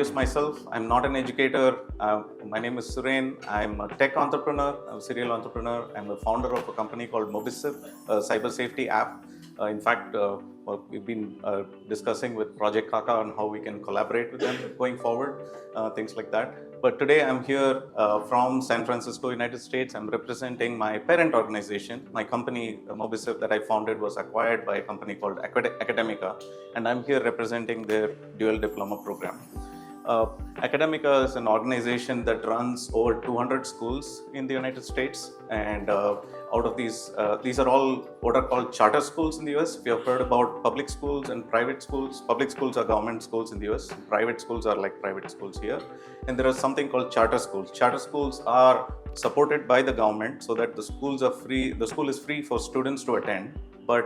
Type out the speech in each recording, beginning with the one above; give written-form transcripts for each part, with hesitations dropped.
introduce myself. I'm not an educator. My name is Suren. I'm a tech entrepreneur, I'm a serial entrepreneur. I'm the founder of a company called Mobisip, a cyber safety app. In fact, we've been discussing with Project Kaka on how we can collaborate with them going forward, things like that. But today I'm here from San Francisco, United States. I'm representing my parent organization. My company, Mobisip, that I founded was acquired by a company called Academica, and I'm here representing their Dual Diploma program. Academica is an organization that runs over 200 schools in the United States, and out of these are all what are called charter schools in the US. If you have heard about public schools and private schools, public schools are government schools in the US, private schools are like private schools here, and there is something called charter schools. Charter schools are supported by the government so that the schools are free. The school is free for students to attend, but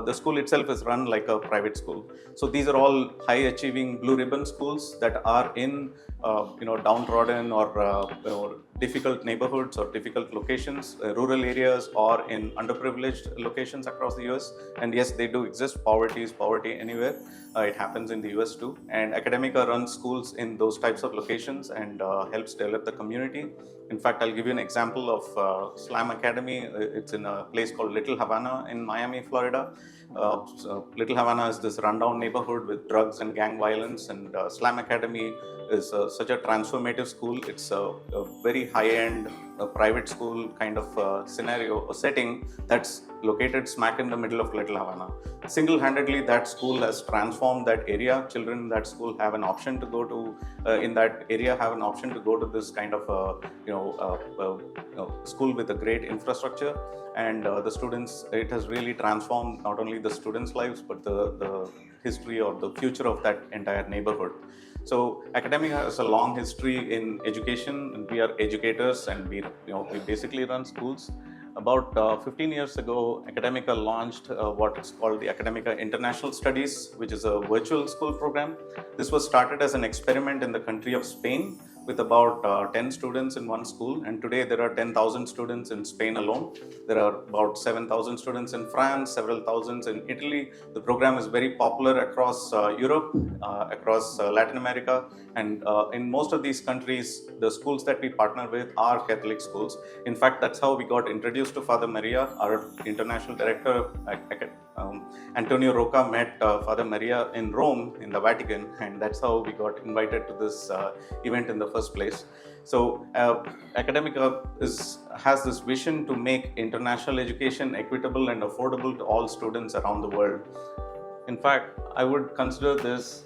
the school itself is run like a private school. So these are all high achieving blue ribbon schools that are in downtrodden or difficult neighborhoods or difficult locations, rural areas, or in underprivileged locations across the US. And yes, they do exist. Poverty is poverty anywhere. It happens in the US too. And Academica runs schools in those types of locations and helps develop the community. In fact, I'll give you an example of Slam Academy. It's in a place called Little Havana in Miami, Florida. So Little Havana is this rundown neighborhood with drugs and gang violence, and Slam Academy is such a transformative school. It's a very high-end private school kind of scenario or setting that's located smack in the middle of Little Havana. Single-handedly, that school has transformed that area. Children in that school have an option to go to this kind of school with a great infrastructure, and the students. It has really transformed not only the students' lives but the history or the future of that entire neighborhood. So Academica has a long history in education, and we are educators, and we basically run schools. About 15 years ago, Academica launched what is called the Academica International Studies, which is a virtual school program. This was started as an experiment in the country of Spain with about 10 students in one school, and today there are 10,000 students in Spain alone. There are about 7,000 students in France, several thousands in Italy. The program is very popular across Europe, across Latin America, and in most of these countries, the schools that we partner with are Catholic schools. In fact, that's how we got introduced to Father Maria, our international director. Antonio Rocca met Father Maria in Rome, in the Vatican, and that's how we got invited to this event in the first place. So Academica has this vision to make international education equitable and affordable to all students around the world. In fact, I would consider this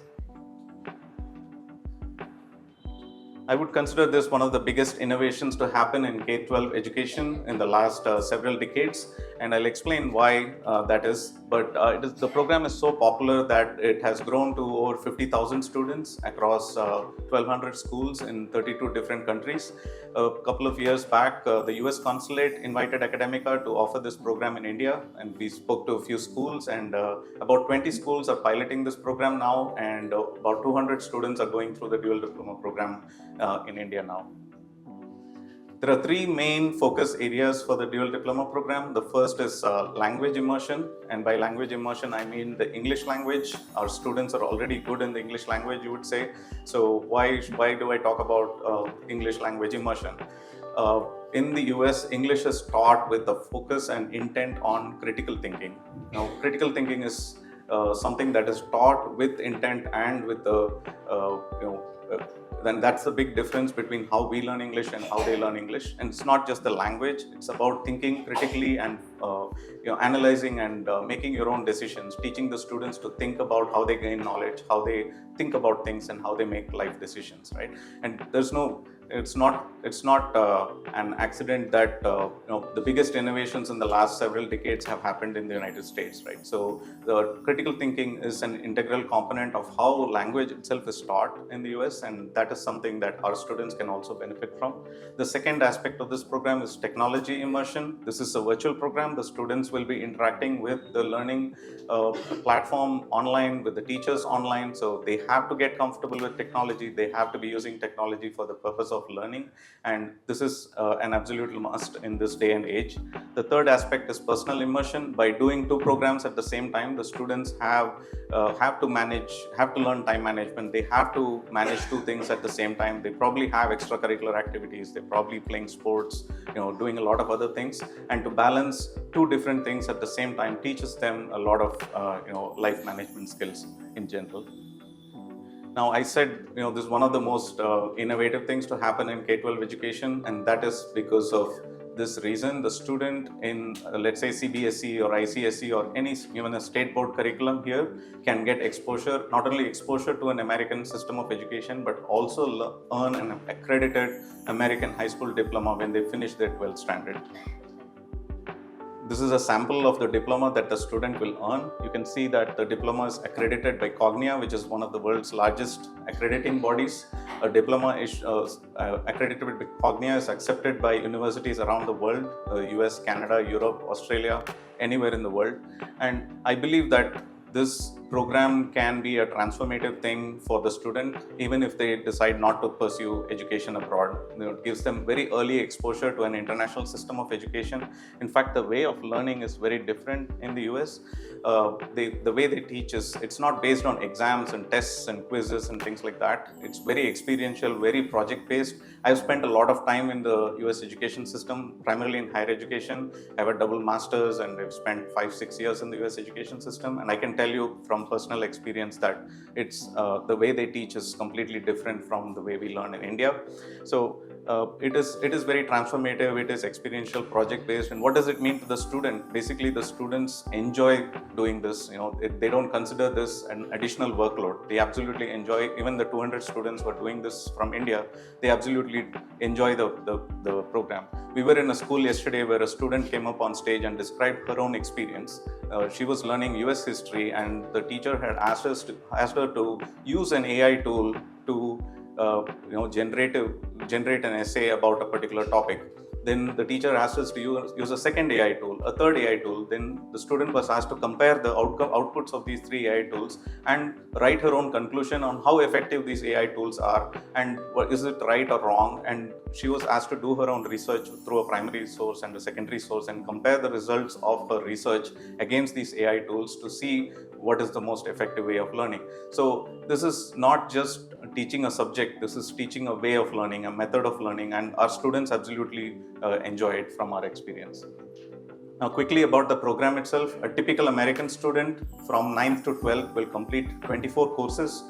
one of the biggest innovations to happen in K-12 education in the last several decades, and I'll explain why that is. But the program is so popular that it has grown to over 50,000 students across 1,200 schools in 32 different countries. A couple of years back, the US Consulate invited Academica to offer this program in India, and we spoke to a few schools, and about 20 schools are piloting this program now, and about 200 students are going through the Dual Diploma program in India now. There are three main focus areas for the Dual Diploma program. The first is language immersion, and by language immersion I mean the English language. Our students are already good in the English language, you would say. So why do I talk about English language immersion? In the US, English is taught with the focus and intent on critical thinking. Now, critical thinking is something that is taught with intent and with the then that's the big difference between how we learn English and how they learn English. And it's not just the language, it's about thinking critically and analyzing and making your own decisions, teaching the students to think about how they gain knowledge, how they think about things, and how they make life decisions, right? And it's not an accident that the biggest innovations in the last several decades have happened in the United States, right? So the critical thinking is an integral component of how language itself is taught in the US, and that is something that our students can also benefit from. The second aspect of this program is technology immersion. This is a virtual program. The students will be interacting with the learning platform online, with the teachers online, so they have to get comfortable with technology. They have to be using technology for the purpose of of learning, and this is an absolute must in this day and age. The third aspect is personal immersion. By doing two programs at the same time, the students have to learn time management. They have to manage two things at the same time. They probably have extracurricular activities. They're probably playing sports, doing a lot of other things, and to balance two different things at the same time teaches them a lot of life management skills in general. Now, I said, this is one of the most innovative things to happen in K-12 education, and that is because of this reason. The student in, let's say, CBSE or ICSE or even a state board curriculum here can get exposure, not only exposure to an American system of education, but also earn an accredited American high school diploma when they finish their 12th standard. This is a sample of the diploma that the student will earn. You can see that the diploma is accredited by Cognia, which is one of the world's largest accrediting bodies. A diploma is accredited by Cognia is accepted by universities around the world, US, Canada, Europe, Australia, anywhere in the world. And I believe that this program can be a transformative thing for the student, even if they decide not to pursue education abroad. It gives them very early exposure to an international system of education. In fact, the way of learning is very different in the US. The way they teach it's not based on exams and tests and quizzes and things like that. It's very experiential, very project-based. I've spent a lot of time in the US education system, primarily in higher education. I have a double master's and I've spent 5-6 years in the US education system, and I can tell you from personal experience that it's the way they teach is completely different from the way we learn in India. So it is very transformative. It is experiential, project based. And what does it mean to the student? Basically, the students enjoy doing this. They don't consider this an additional workload. They absolutely enjoy. Even the 200 students who are doing this from India, they absolutely enjoy the program. We were in a school yesterday where a student came up on stage and described her own experience. She was learning US history, and the teacher had asked her to use an AI tool to generate an essay about a particular topic. Then the teacher asked us to use a second AI tool, a third AI tool. Then the student was asked to compare the outputs of these three AI tools and write her own conclusion on how effective these AI tools are and is it right or wrong. And she was asked to do her own research through a primary source and a secondary source and compare the results of her research against these AI tools to see what is the most effective way of learning. So this is not just teaching a subject, this is teaching a way of learning, a method of learning, and our students absolutely enjoy it from our experience. Now, quickly about the program itself. A typical American student from 9th to 12th will complete 24 courses.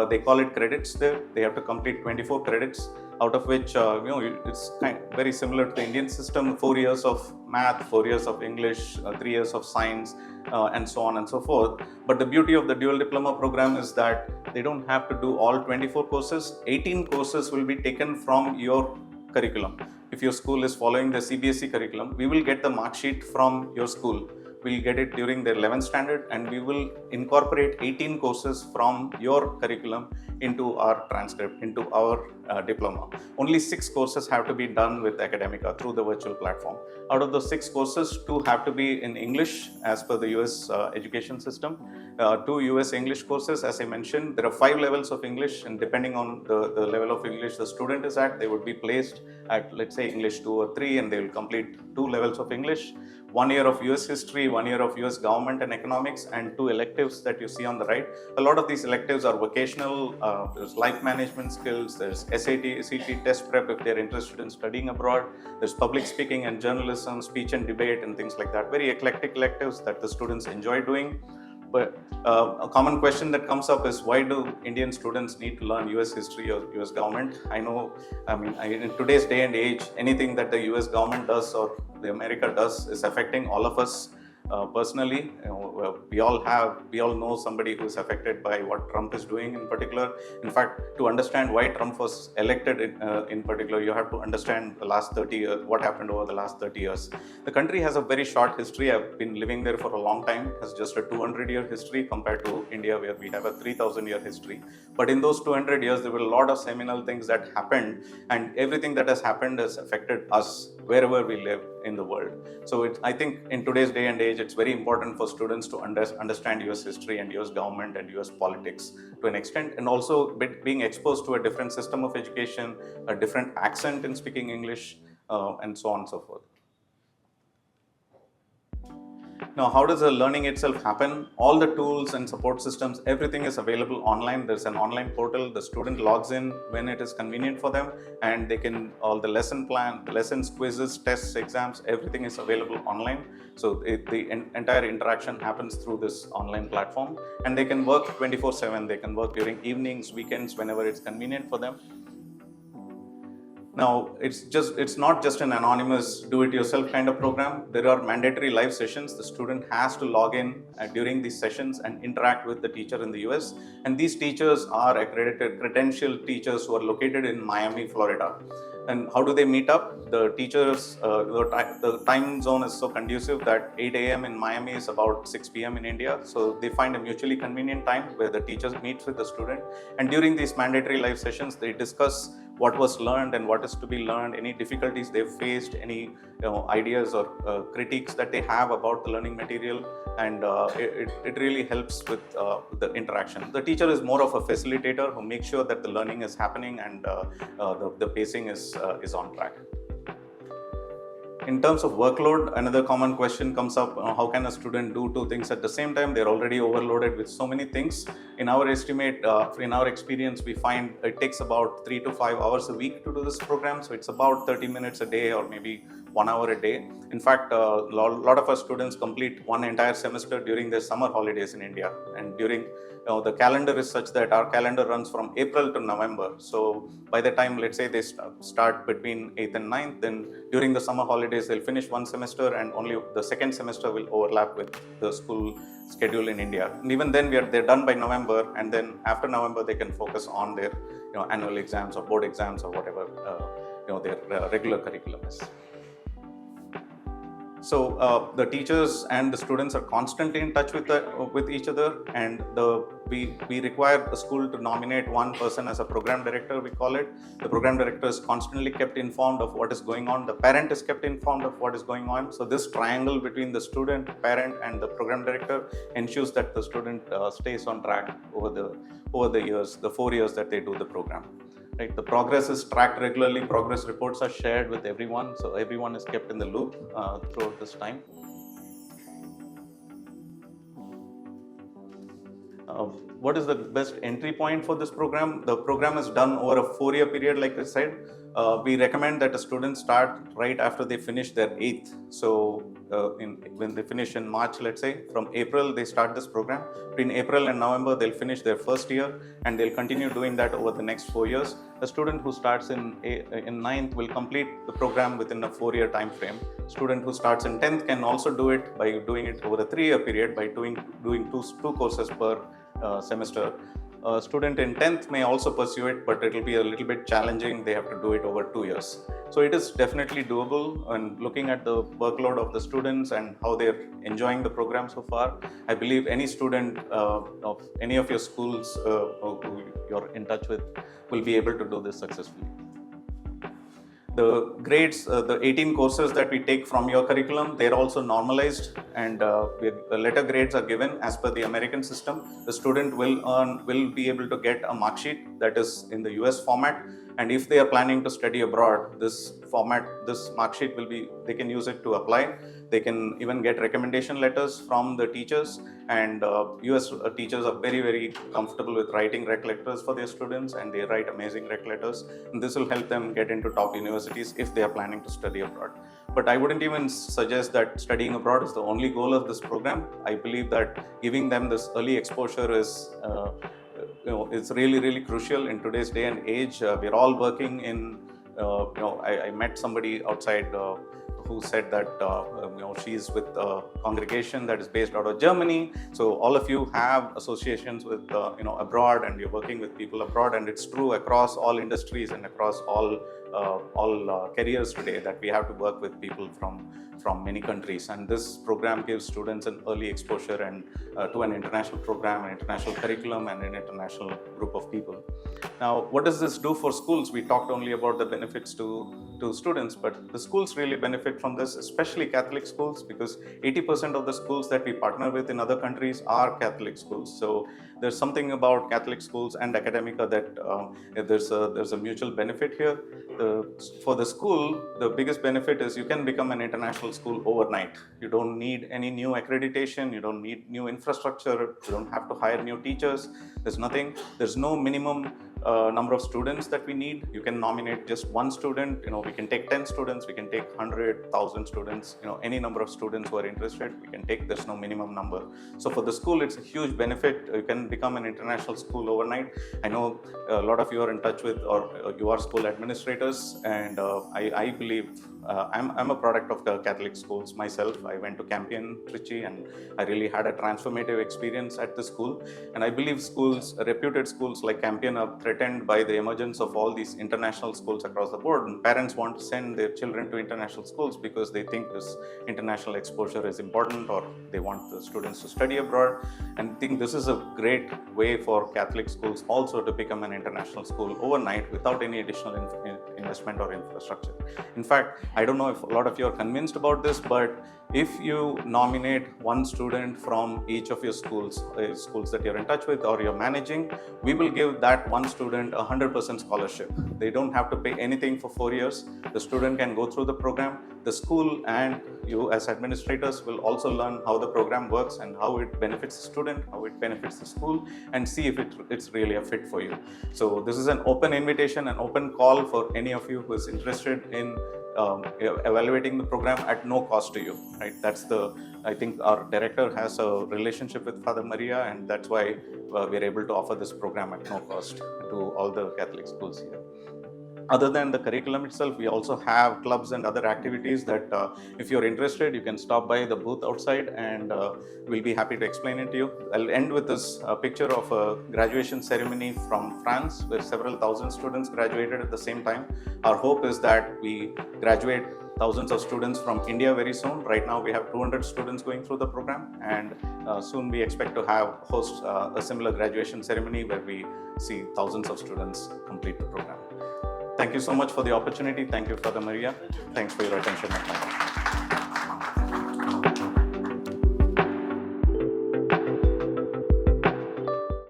They call it credits there. They have to complete 24 credits, out of which, it's very similar to the Indian system: 4 years of math, 4 years of English, 3 years of science, and so on and so forth. But the beauty of the Dual Diploma program is that they don't have to do all 24 courses. 18 courses will be taken from your curriculum. If your school is following the CBSE curriculum, we will get the mark sheet from your school. We'll get it during the 11th standard, and we will incorporate 18 courses from your curriculum into our transcript, into our diploma. Only 6 courses have to be done with Academica through the virtual platform. Out of those 6 courses, 2 have to be in English as per the US education system. 2 US English courses, as I mentioned. There are 5 levels of English, and depending on the level of English the student is at, they would be placed at, let's say, English 2 or 3, and they will complete 2 levels of English. 1 year of US history, 1 year of US government and economics, and 2 electives that you see on the right. A lot of these electives are vocational. There's life management skills, there's SAT, CT test prep if they're interested in studying abroad. There's public speaking and journalism, speech and debate, and things like that. Very eclectic electives that the students enjoy doing. But a common question that comes up is, why do Indian students need to learn US history or US government? In today's day and age, anything that the US government does or the America does is affecting all of us personally. We all know somebody who is affected by what Trump is doing in particular. In fact, to understand why Trump was elected in particular, you have to understand the last 30 years, what happened over the last 30 years. The country has a very short history. I've been living there for a long time. It has just a 200-year history compared to India, where we have a 3,000-year history. But in those 200 years, there were a lot of seminal things that happened, and everything that has happened has affected us wherever we live. in the world. So I think in today's day and age, it's very important for students to understand US history and US government and US politics to an extent, and also being exposed to a different system of education, a different accent in speaking English, and so on and so forth. Now, how does the learning itself happen? All the tools and support systems, everything is available online. There's an online portal. The student logs in when it is convenient for them, and they can, all the lesson plan, the lessons, quizzes, tests, exams, everything is available online. So the entire interaction happens through this online platform, and they can work 24/7. They can work during evenings, weekends, whenever it's convenient for them. Now, it's not just an anonymous do-it-yourself kind of program. There are mandatory live sessions. The student has to log in during these sessions and interact with the teacher in the US. And these teachers are accredited, credentialed teachers who are located in Miami, Florida. And how do they meet up? The teachers, the time zone is so conducive that 8 a.m. in Miami is about 6 p.m. in India. So they find a mutually convenient time where the teachers meets with the student. And during these mandatory live sessions, they discuss what was learned and what is to be learned, any difficulties they've faced, any ideas or critiques that they have about the learning material, and it really helps with the interaction. The teacher is more of a facilitator who makes sure that the learning is happening and the pacing is on track. In terms of workload, another common question comes up, how can a student do two things at the same time? They're already overloaded with so many things. In our estimate, in our experience, we find it takes about 3 to 5 hours a week to do this program. So it's about 30 minutes a day or maybe 1 hour a day. In fact, a lot of our students complete one entire semester during their summer holidays in India. And during the calendar is such that our calendar runs from April to November. So by the time, let's say they start between 8th and 9th, then during the summer holidays, they'll finish one semester and only the second semester will overlap with the school schedule in India. And even then, they're done by November, and then after November, they can focus on their annual exams or board exams or whatever their regular curriculum is. So the teachers and the students are constantly in touch with each other, and we require the school to nominate one person as a program director, we call it. The program director is constantly kept informed of what is going on. The parent is kept informed of what is going on. So this triangle between the student, parent, and the program director ensures that the student stays on track over the years, the 4 years that they do the program. Right, the progress is tracked regularly. Progress reports are shared with everyone, so everyone is kept in the loop throughout this time. What is the best entry point for this program? The program is done over a 4-year period, like I said. We recommend that a student start right after they finish their 8th. So when they finish in March, let's say, from April, they start this program. Between April and November, they'll finish their first year, and they'll continue doing that over the next 4 years. A student who starts in 9th will complete the program within a 4-year time frame. Student who starts in 10th can also do it by doing it over a 3-year period by doing two courses per semester. A student in 10th may also pursue it, but it will be a little bit challenging. They have to do it over 2 years. So it is definitely doable, and looking at the workload of the students and how they're enjoying the program so far, I believe any student of any of your schools who you're in touch with will be able to do this successfully. The grades, the 18 courses that we take from your curriculum, they're also normalized, and letter grades are given as per the American system. The student will be able to get a mark sheet that is in the US format, and if they are planning to study abroad, this mark sheet they can use it to apply. They can even get recommendation letters from the teachers, and US teachers are very, very comfortable with writing rec letters for their students, and they write amazing rec letters. And this will help them get into top universities if they are planning to study abroad. But I wouldn't even suggest that studying abroad is the only goal of this program. I believe that giving them this early exposure is it's really, really crucial in today's day and age. We're all working in, I met somebody outside who said that she's with a congregation that is based out of Germany. So all of you have associations with abroad, and you're working with people abroad, and it's true across all industries and across all careers today that we have to work with people from many countries. And this program gives students an early exposure and to an international program, an international curriculum, and an international group of people. Now, what does this do for schools? We talked only about the benefits to to students, but the schools really benefit from this, especially Catholic schools, because 80% of the schools that we partner with in other countries are Catholic schools. So there's something about Catholic schools and academica that there's a mutual benefit here. For the school, the biggest benefit is you can become an international school overnight. You don't need any new accreditation, you don't need new infrastructure, you don't have to hire new teachers. There's no minimum number of students that we need. You can nominate just one student. We can take 10 students, we can take 100,000 students, any number of students who are interested, we can take. There's no minimum number. So for the school, it's a huge benefit. You can become an international school overnight. I know a lot of you are in touch with, or you are school administrators, and I believe I'm a product of the Catholic schools myself. I went to Campion, Trichy, and I really had a transformative experience at the school. And I believe reputed schools like Campion are threatened by the emergence of all these international schools across the board. And parents want to send their children to international schools because they think this international exposure is important, or they want the students to study abroad. And I think this is a great way for Catholic schools also to become an international school overnight without any additional investment or infrastructure. In fact, I don't know if a lot of you are convinced about this, but if you nominate one student from each of your schools that you're in touch with or you're managing, we will give that one student 100% scholarship. They don't have to pay anything for 4 years. The student can go through the program. The school and you as administrators will also learn how the program works and how it benefits the student, how it benefits the school, and see if it's really a fit for you. So this is an open invitation, an open call for any of you who is interested in evaluating the program at no cost to you, right? I think our director has a relationship with Father Maria, and that's why we're able to offer this program at no cost to all the Catholic schools here. Other than the curriculum itself, we also have clubs and other activities that if you're interested, you can stop by the booth outside, and we'll be happy to explain it to you. I'll end with this picture of a graduation ceremony from France, where several thousand students graduated at the same time. Our hope is that we graduate thousands of students from India very soon. Right now we have 200 students going through the program, and soon we expect to host a similar graduation ceremony where we see thousands of students complete the program. Thank you so much for the opportunity. Thank you, Father Maria. Thanks for your attention.